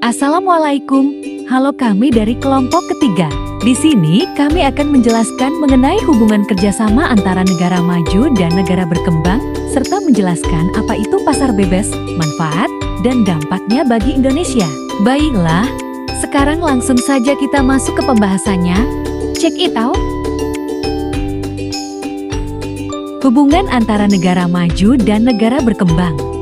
Assalamualaikum, halo kami dari kelompok ketiga. Di sini kami akan menjelaskan mengenai hubungan kerjasama antara negara maju dan negara berkembang, serta menjelaskan apa itu pasar bebas, manfaat, dan dampaknya bagi Indonesia. Baiklah, sekarang langsung saja kita masuk ke pembahasannya. Check it out! Hubungan antara negara maju dan negara berkembang.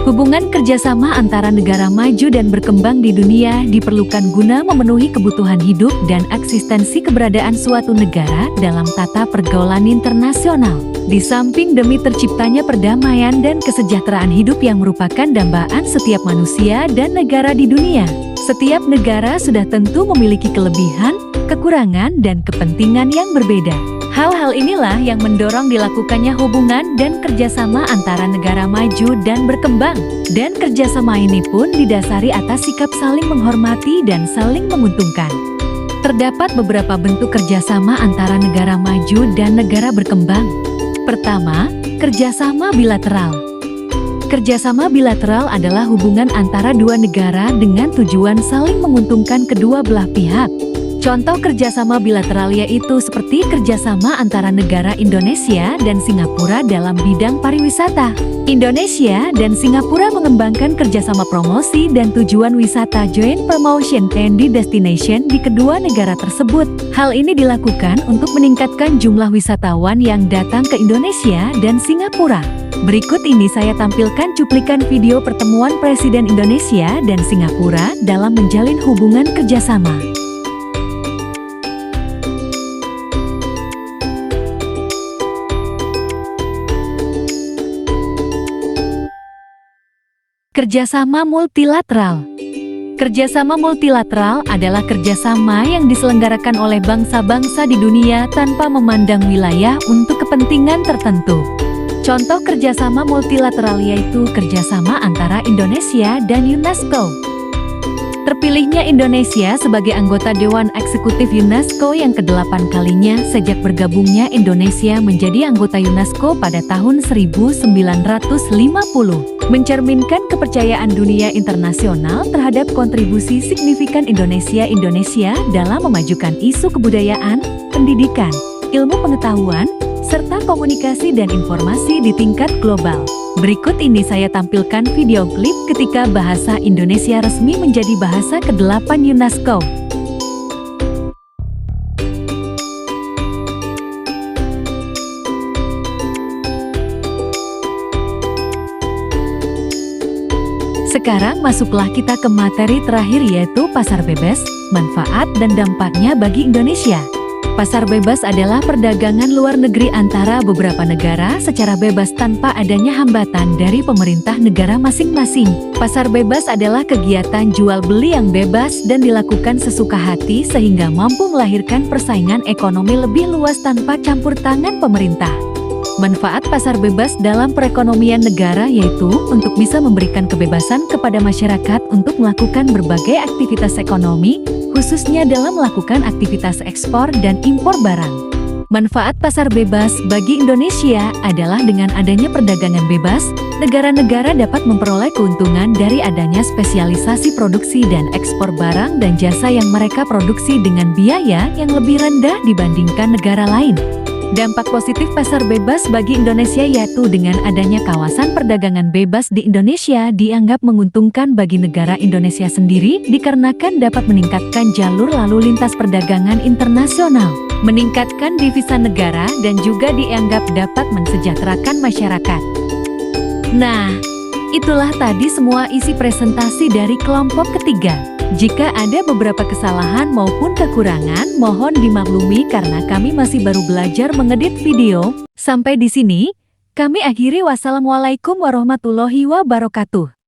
Hubungan kerjasama antara negara maju dan berkembang di dunia diperlukan guna memenuhi kebutuhan hidup dan eksistensi keberadaan suatu negara dalam tata pergaulan internasional. Di samping demi terciptanya perdamaian dan kesejahteraan hidup yang merupakan dambaan setiap manusia dan negara di dunia. Setiap negara sudah tentu memiliki kelebihan, kekurangan, dan kepentingan yang berbeda. Hal-hal inilah yang mendorong dilakukannya hubungan dan kerjasama antara negara maju dan berkembang. Dan kerjasama ini pun didasari atas sikap saling menghormati dan saling menguntungkan. Terdapat beberapa bentuk kerjasama antara negara maju dan negara berkembang. Pertama, kerjasama bilateral. Kerjasama bilateral adalah hubungan antara dua negara dengan tujuan saling menguntungkan kedua belah pihak. Contoh kerjasama bilateral yaitu seperti kerjasama antara negara Indonesia dan Singapura dalam bidang pariwisata. Indonesia dan Singapura mengembangkan kerjasama promosi dan tujuan wisata joint promotion and destination di kedua negara tersebut. Hal ini dilakukan untuk meningkatkan jumlah wisatawan yang datang ke Indonesia dan Singapura. Berikut ini saya tampilkan cuplikan video pertemuan Presiden Indonesia dan Singapura dalam menjalin hubungan kerjasama. Kerjasama multilateral. Kerjasama multilateral adalah kerjasama yang diselenggarakan oleh bangsa-bangsa di dunia tanpa memandang wilayah untuk kepentingan tertentu. Contoh kerjasama multilateral yaitu kerjasama antara Indonesia dan UNESCO. Terpilihnya Indonesia sebagai anggota Dewan Eksekutif UNESCO yang ke-8 kalinya sejak bergabungnya Indonesia menjadi anggota UNESCO pada tahun 1950. Mencerminkan kepercayaan dunia internasional terhadap kontribusi signifikan Indonesia dalam memajukan isu kebudayaan, pendidikan, ilmu pengetahuan, serta komunikasi dan informasi di tingkat global. Berikut ini saya tampilkan video klip ketika bahasa Indonesia resmi menjadi bahasa ke-8 UNESCO. Sekarang masuklah kita ke materi terakhir yaitu pasar bebas, manfaat dan dampaknya bagi Indonesia. Pasar bebas adalah perdagangan luar negeri antara beberapa negara secara bebas tanpa adanya hambatan dari pemerintah negara masing-masing. Pasar bebas adalah kegiatan jual beli yang bebas dan dilakukan sesuka hati sehingga mampu melahirkan persaingan ekonomi lebih luas tanpa campur tangan pemerintah. Manfaat pasar bebas dalam perekonomian negara yaitu untuk bisa memberikan kebebasan kepada masyarakat untuk melakukan berbagai aktivitas ekonomi, khususnya dalam melakukan aktivitas ekspor dan impor barang. Manfaat pasar bebas bagi Indonesia adalah dengan adanya perdagangan bebas, negara-negara dapat memperoleh keuntungan dari adanya spesialisasi produksi dan ekspor barang dan jasa yang mereka produksi dengan biaya yang lebih rendah dibandingkan negara lain. Dampak positif pasar bebas bagi Indonesia yaitu dengan adanya kawasan perdagangan bebas di Indonesia dianggap menguntungkan bagi negara Indonesia sendiri dikarenakan dapat meningkatkan jalur lalu lintas perdagangan internasional, meningkatkan devisa negara dan juga dianggap dapat mensejahterakan masyarakat. Nah, itulah tadi semua isi presentasi dari kelompok ketiga. Jika ada beberapa kesalahan maupun kekurangan, mohon dimaklumi karena kami masih baru belajar mengedit video. Sampai di sini, kami akhiri. Wassalamualaikum warahmatullahi wabarakatuh.